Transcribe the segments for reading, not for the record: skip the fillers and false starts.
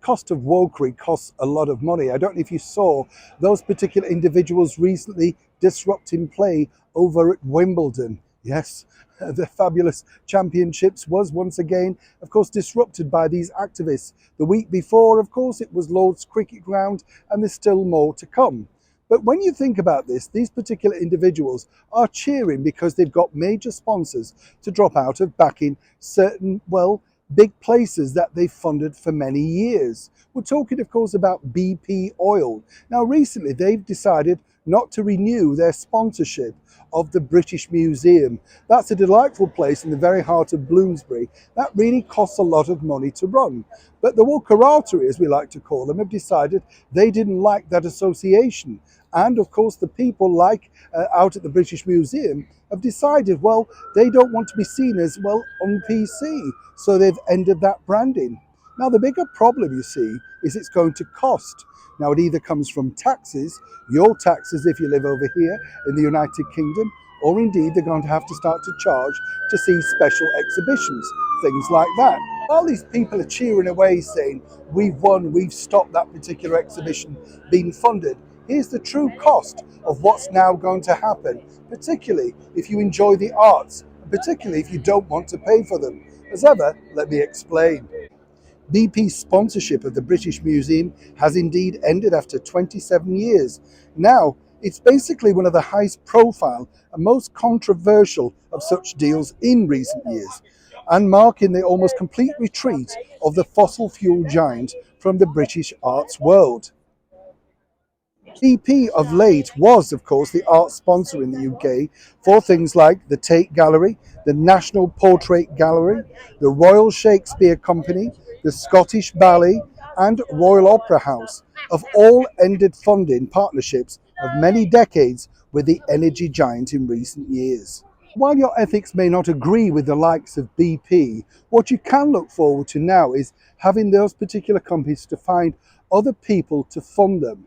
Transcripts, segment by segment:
cost of wokery costs a lot of money. I don't know if you saw those particular individuals recently disrupting play over at Wimbledon. Yes, the fabulous championships was once again, of course, disrupted by these activists. The week before, of course, it was Lord's Cricket Ground, and there's still more to come. But when you think about this, these particular individuals are cheering because they've got major sponsors to drop out of backing certain, well, big places that they've funded for many years. We're talking, of course, about BP Oil. Now, recently, they've decided not to renew their sponsorship of the British Museum. That's a delightful place in the very heart of Bloomsbury. That really costs a lot of money to run. But the Wokeratari, as we like to call them, have decided they didn't like that association. And of course, the people out at the British Museum have decided, well, they don't want to be seen as, well, on PC. So they've ended that branding. Now, the bigger problem, you see, is it's going to cost. Now, it either comes from taxes, your taxes if you live over here in the United Kingdom, or indeed they're going to have to start to charge to see special exhibitions, things like that. While these people are cheering away saying, we've won, we've stopped that particular exhibition being funded, here's the true cost of what's now going to happen, particularly if you enjoy the arts, and particularly if you don't want to pay for them. As ever, let me explain. BP's sponsorship of the British Museum has indeed ended after 27 years. Now, it's basically one of the highest profile and most controversial of such deals in recent years, and marking the almost complete retreat of the fossil fuel giant from the British arts world. BP of late was, of course, the art sponsor in the UK for things like the Tate Gallery, the National Portrait Gallery, the Royal Shakespeare Company, the Scottish Ballet, and Royal Opera House, have all ended funding partnerships of many decades with the energy giant in recent years. While your ethics may not agree with the likes of BP, what you can look forward to now is having those particular companies to find other people to fund them.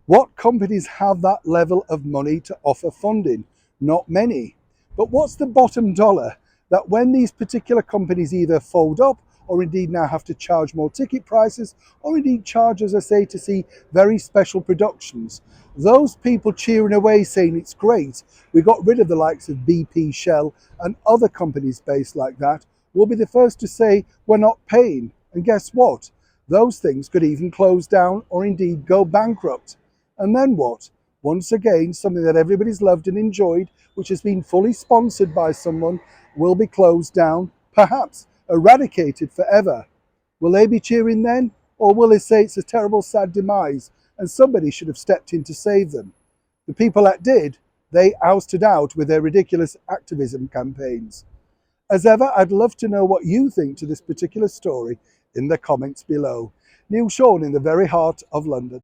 What companies have that level of money to offer funding? Not many. But what's the bottom dollar that when these particular companies either fold up or indeed now have to charge more ticket prices or indeed charge, as I say, to see very special productions, those people cheering away saying it's great, we got rid of the likes of BP, Shell and other companies based like that, will be the first to say we're not paying. And guess what? Those things could even close down or indeed go bankrupt. And then what? Once again, something that everybody's loved and enjoyed, which has been fully sponsored by someone, will be closed down, perhaps eradicated forever. Will they be cheering then? Or will they say it's a terrible, sad demise and somebody should have stepped in to save them? The people that did, they ousted out with their ridiculous activism campaigns. As ever, I'd love to know what you think to this particular story in the comments below. Neil Sean in the very heart of London.